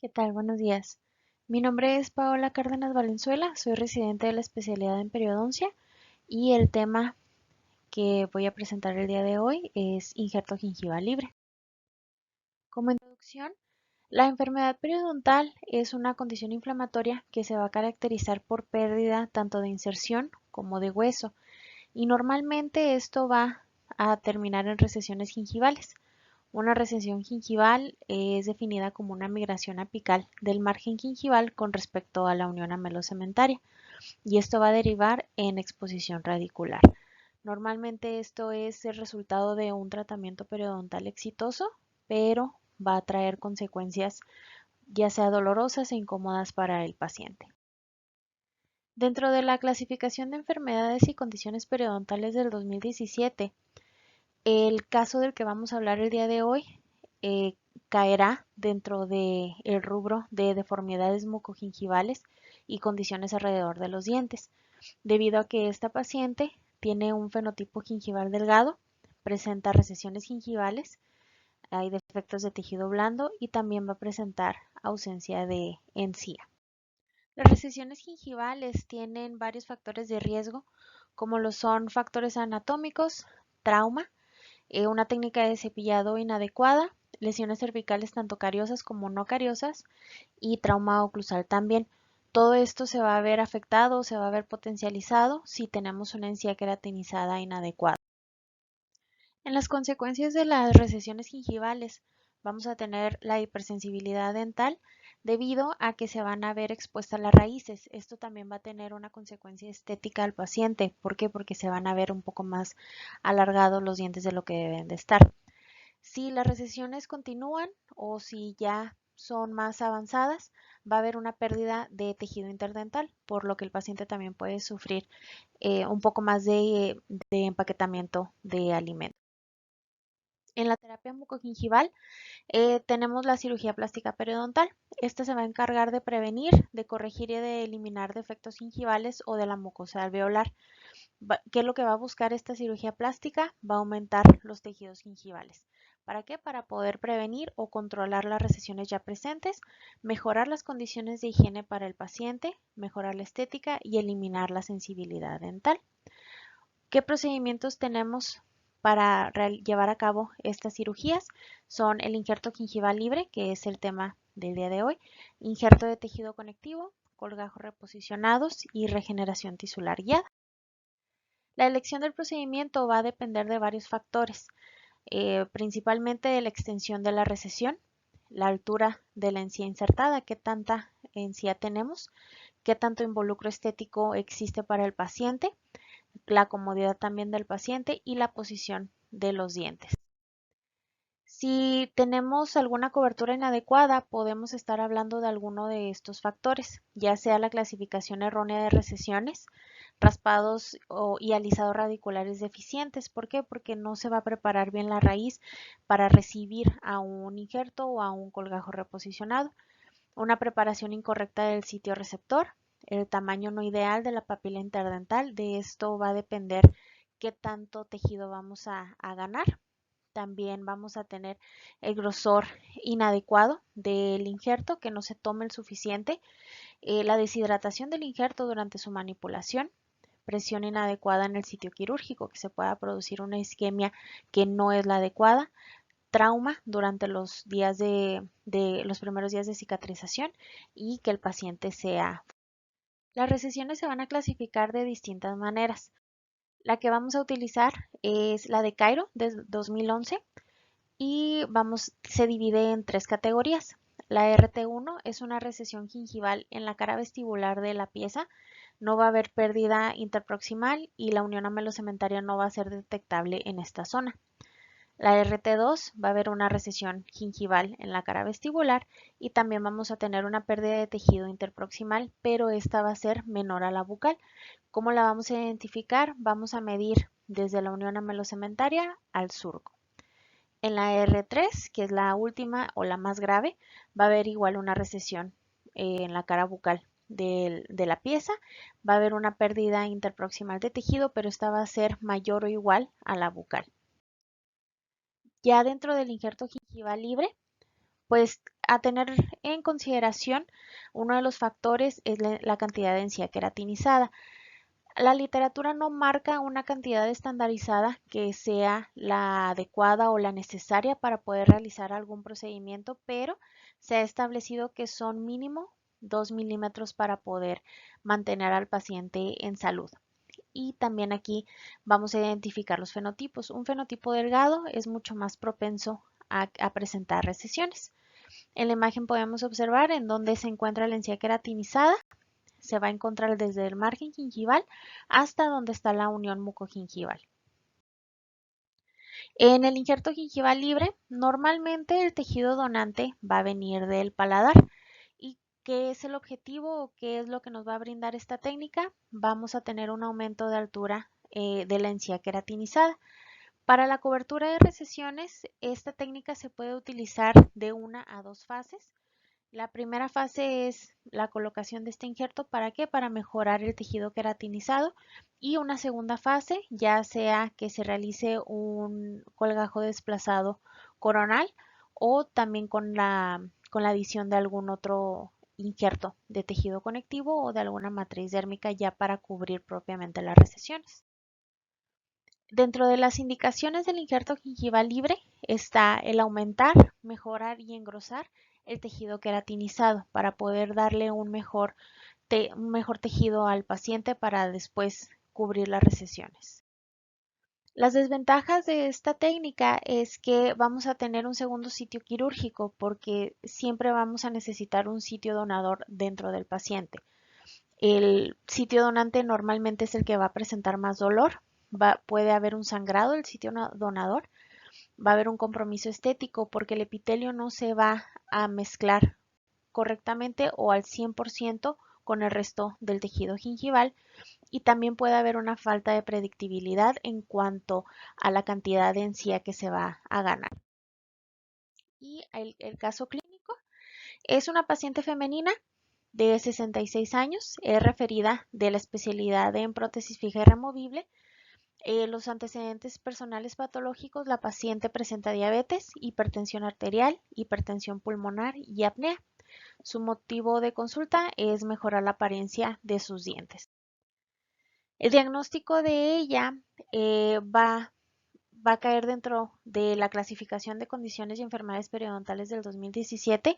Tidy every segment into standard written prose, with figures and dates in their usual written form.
¿Qué tal? Buenos días. Mi nombre es Paola Cárdenas Valenzuela, soy residente de la especialidad en periodoncia y el tema que voy a presentar el día de hoy es injerto gingival libre. Como introducción, la enfermedad periodontal es una condición inflamatoria que se va a caracterizar por pérdida tanto de inserción como de hueso y normalmente esto va a terminar en recesiones gingivales. Una recesión gingival es definida como una migración apical del margen gingival con respecto a la unión amelocementaria y esto va a derivar en exposición radicular. Normalmente esto es el resultado de un tratamiento periodontal exitoso, pero va a traer consecuencias ya sea dolorosas e incómodas para el paciente. Dentro de la clasificación de enfermedades y condiciones periodontales del 2017, el caso del que vamos a hablar el día de hoy eh, caerá dentro del rubro de deformidades mucogingivales y condiciones alrededor de los dientes, debido a que esta paciente tiene un fenotipo gingival delgado, presenta recesiones gingivales, hay defectos de tejido blando y también va a presentar ausencia de encía. Las recesiones gingivales tienen varios factores de riesgo, como lo son factores anatómicos, trauma, una técnica de cepillado inadecuada, lesiones cervicales tanto cariosas como no cariosas y trauma oclusal también. Todo esto se va a ver afectado, se va a ver potencializado si tenemos una encía queratinizada inadecuada. En las consecuencias de las recesiones gingivales vamos a tener la hipersensibilidad dental debido a que se van a ver expuestas las raíces. Esto también va a tener una consecuencia estética al paciente. ¿Por qué? Porque se van a ver un poco más alargados los dientes de lo que deben de estar. Si las recesiones continúan o si ya son más avanzadas, va a haber una pérdida de tejido interdental, por lo que el paciente también puede sufrir un poco más de empaquetamiento de alimentos. En la terapia mucogingival tenemos la cirugía plástica periodontal. Esta se va a encargar de prevenir, de corregir y de eliminar defectos gingivales o de la mucosa alveolar. ¿Qué es lo que va a buscar esta cirugía plástica? Va a aumentar los tejidos gingivales. ¿Para qué? Para poder prevenir o controlar las recesiones ya presentes, mejorar las condiciones de higiene para el paciente, mejorar la estética y eliminar la sensibilidad dental. ¿Qué procedimientos tenemos para llevar a cabo estas cirugías? Son el injerto gingival libre, que es el tema del día de hoy, injerto de tejido conectivo, colgajos reposicionados y regeneración tisular guiada. La elección del procedimiento va a depender de varios factores, principalmente de la extensión de la recesión, la altura de la encía insertada, qué tanta encía tenemos, qué tanto involucro estético existe para el paciente, la comodidad también del paciente y la posición de los dientes. Si tenemos alguna cobertura inadecuada, podemos estar hablando de alguno de estos factores, ya sea la clasificación errónea de recesiones, raspados y alisados radiculares deficientes. ¿Por qué? Porque no se va a preparar bien la raíz para recibir a un injerto o a un colgajo reposicionado. Una preparación incorrecta del sitio receptor, el tamaño no ideal de la papila interdental, de esto va a depender qué tanto tejido vamos a ganar. También vamos a tener el grosor inadecuado del injerto, que no se tome el suficiente, la deshidratación del injerto durante su manipulación, presión inadecuada en el sitio quirúrgico, que se pueda producir una isquemia que no es la adecuada, trauma durante los días de los primeros días de cicatrización y que el paciente sea. Las recesiones se van a clasificar de distintas maneras. La que vamos a utilizar es la de Cairo de 2011 y se divide en tres categorías. La RT1 es una recesión gingival en la cara vestibular de la pieza, no va a haber pérdida interproximal y la unión amelocementaria no va a ser detectable en esta zona. La RT2 va a haber una recesión gingival en la cara vestibular y también vamos a tener una pérdida de tejido interproximal, pero esta va a ser menor a la bucal. ¿Cómo la vamos a identificar? Vamos a medir desde la unión amelocementaria al surco. En la R3, que es la última o la más grave, va a haber igual una recesión en la cara bucal de la pieza. Va a haber una pérdida interproximal de tejido, pero esta va a ser mayor o igual a la bucal. Ya dentro del injerto gingival libre, Pues a tener en consideración, uno de los factores es la cantidad de encía queratinizada. La literatura no marca una cantidad estandarizada que sea la adecuada o la necesaria para poder realizar algún procedimiento, pero se ha establecido que son mínimo 2 milímetros para poder mantener al paciente en salud. Y también aquí vamos a identificar los fenotipos. Un fenotipo delgado es mucho más propenso a presentar recesiones. En la imagen podemos observar en dónde se encuentra la encía queratinizada. Se va a encontrar desde el margen gingival hasta donde está la unión mucogingival. En el injerto gingival libre, normalmente el tejido donante va a venir del paladar. ¿Y qué es el objetivo o qué es lo que nos va a brindar esta técnica? Vamos a tener un aumento de altura de la encía queratinizada. Para la cobertura de recesiones, esta técnica se puede utilizar de una a dos fases. La primera fase es la colocación de este injerto. ¿Para qué? Para mejorar el tejido queratinizado. Y una segunda fase, ya sea que se realice un colgajo desplazado coronal o también con la adición de algún otro injerto de tejido conectivo o de alguna matriz dérmica ya para cubrir propiamente las recesiones. Dentro de las indicaciones del injerto gingival libre está el aumentar, mejorar y engrosar el tejido queratinizado para poder darle un mejor tejido al paciente para después cubrir las recesiones. Las desventajas de esta técnica es que vamos a tener un segundo sitio quirúrgico porque siempre vamos a necesitar un sitio donador dentro del paciente. El sitio donante normalmente es el que va a presentar más dolor. Puede haber un sangrado del sitio donador. Va a haber un compromiso estético porque el epitelio no se va a mezclar correctamente o al 100% con el resto del tejido gingival, y también puede haber una falta de predictibilidad en cuanto a la cantidad de encía que se va a ganar. Y el caso clínico es una paciente femenina de 66 años, es referida de la especialidad en prótesis fija y removible. Los antecedentes personales patológicos: la paciente presenta diabetes, hipertensión arterial, hipertensión pulmonar y apnea. Su motivo de consulta es mejorar la apariencia de sus dientes. El diagnóstico de ella va a caer dentro de la clasificación de condiciones y enfermedades periodontales del 2017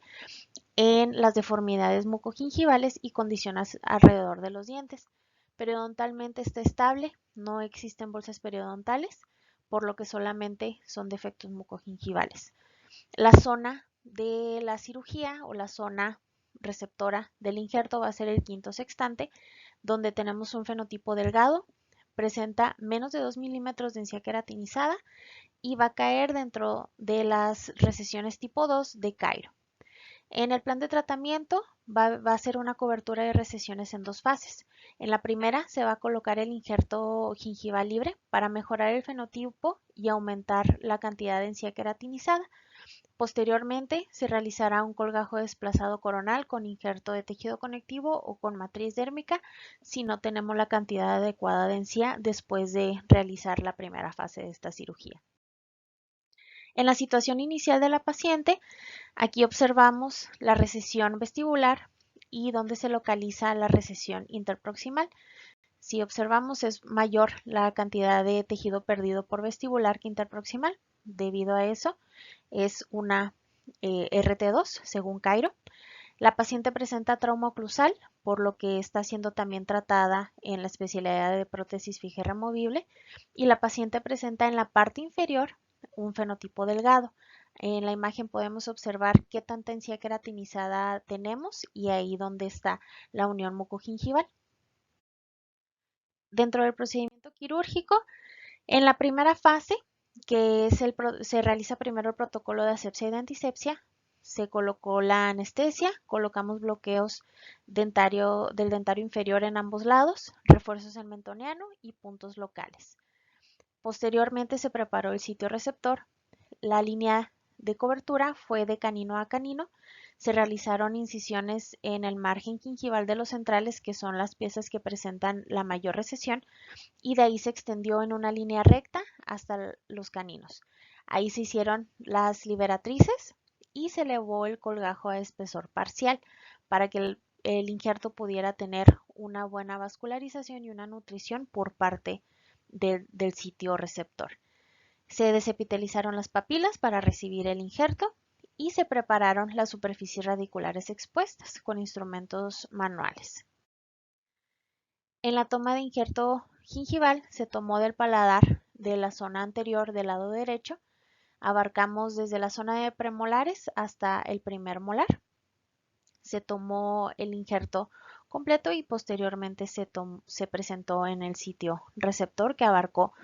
en las deformidades mucogingivales y condiciones alrededor de los dientes. Periodontalmente está estable, no existen bolsas periodontales, por lo que solamente son defectos mucogingivales. La zona de la cirugía o la zona receptora del injerto va a ser el quinto sextante, donde tenemos un fenotipo delgado, presenta menos de 2 milímetros de encía queratinizada y va a caer dentro de las recesiones tipo 2 de Cairo. En el plan de tratamiento va a ser una cobertura de recesiones en dos fases. En la primera se va a colocar el injerto gingival libre para mejorar el fenotipo y aumentar la cantidad de encía queratinizada. Posteriormente se realizará un colgajo desplazado coronal con injerto de tejido conectivo o con matriz dérmica si no tenemos la cantidad adecuada de encía después de realizar la primera fase de esta cirugía. En la situación inicial de la paciente, aquí observamos la recesión vestibular y donde se localiza la recesión interproximal. Si observamos, es mayor la cantidad de tejido perdido por vestibular que interproximal. Debido a eso, es una RT2 según Cairo. La paciente presenta trauma oclusal, por lo que está siendo también tratada en la especialidad de prótesis fija y removible, y la paciente presenta en la parte inferior un fenotipo delgado. En la imagen podemos observar qué tanta encía queratinizada tenemos y ahí donde está la unión mucogingival. Dentro del procedimiento quirúrgico, en la primera fase, que es se realiza primero el protocolo de asepsia y de antisepsia, se colocó la anestesia, colocamos bloqueos del dentario inferior en ambos lados, refuerzos en mentoniano y puntos locales. Posteriormente se preparó el sitio receptor. La línea de cobertura fue de canino a canino. Se realizaron incisiones en el margen gingival de los centrales, que son las piezas que presentan la mayor recesión, y de ahí se extendió en una línea recta hasta los caninos. Ahí se hicieron las liberatrices y se elevó el colgajo a espesor parcial para que el injerto pudiera tener una buena vascularización y una nutrición por parte del sitio receptor. Se desepitelizaron las papilas para recibir el injerto y se prepararon las superficies radiculares expuestas con instrumentos manuales. En la toma de injerto gingival se tomó del paladar de la zona anterior del lado derecho. Abarcamos desde la zona de premolares hasta el primer molar. Se tomó el injerto completo y posteriormente se presentó en el sitio receptor, que abarcó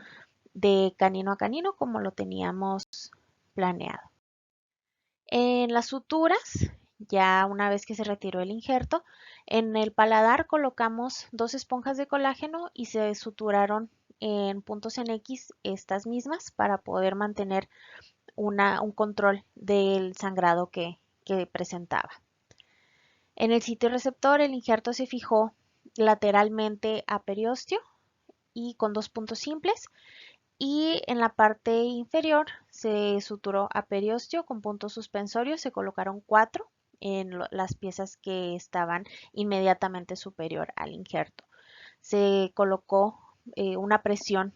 de canino a canino como lo teníamos planeado. En las suturas, ya una vez que se retiró el injerto, en el paladar colocamos 2 esponjas de colágeno y se suturaron en puntos en X estas mismas para poder mantener un control del sangrado que presentaba. En el sitio receptor, el injerto se fijó lateralmente a periósteo y con 2 puntos simples, y en la parte inferior se suturó a periósteo con puntos suspensorios. Se colocaron 4 en las piezas que estaban inmediatamente superior al injerto. Se colocó una presión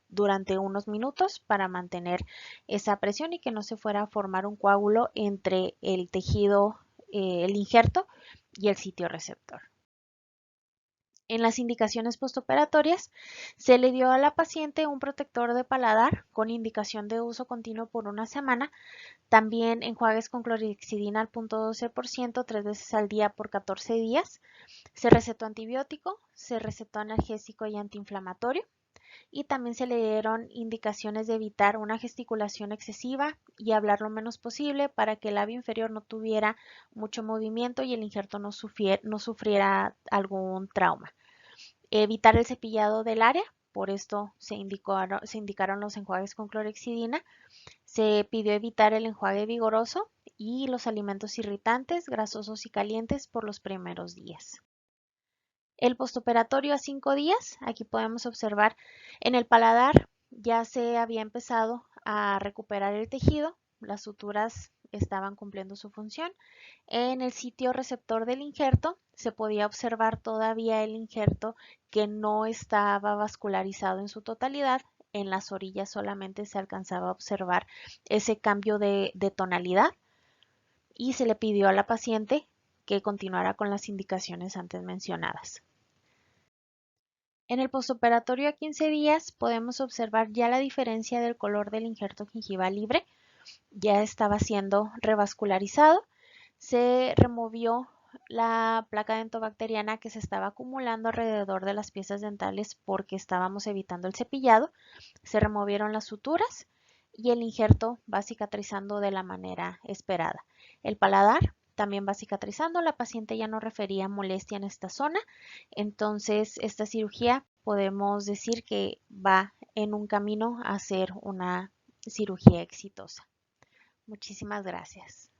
durante unos minutos para mantener esa presión y que no se fuera a formar un coágulo entre el tejido, el injerto y el sitio receptor. En las indicaciones postoperatorias, se le dio a la paciente un protector de paladar con indicación de uso continuo por una semana. También enjuagues con clorhexidina al 0.12% 3 veces al día por 14 días. Se recetó antibiótico, se recetó analgésico y antiinflamatorio. Y también se le dieron indicaciones de evitar una gesticulación excesiva y hablar lo menos posible para que el labio inferior no tuviera mucho movimiento y el injerto no sufriera algún trauma. Evitar el cepillado del área, por esto se indicaron los enjuagues con clorhexidina. Se pidió evitar el enjuague vigoroso y los alimentos irritantes, grasosos y calientes por los primeros días. El postoperatorio a 5 días, aquí podemos observar en el paladar ya se había empezado a recuperar el tejido, las suturas estaban cumpliendo su función. En el sitio receptor del injerto se podía observar todavía el injerto que no estaba vascularizado en su totalidad. En las orillas solamente se alcanzaba a observar ese cambio de tonalidad y se le pidió a la paciente que continuara con las indicaciones antes mencionadas. En el postoperatorio a 15 días podemos observar ya la diferencia del color del injerto gingival libre. Ya estaba siendo revascularizado. Se removió la placa dentobacteriana que se estaba acumulando alrededor de las piezas dentales porque estábamos evitando el cepillado. Se removieron las suturas y el injerto va cicatrizando de la manera esperada. El paladar también va cicatrizando, la paciente ya no refería molestia en esta zona, entonces esta cirugía podemos decir que va en un camino a ser una cirugía exitosa. Muchísimas gracias.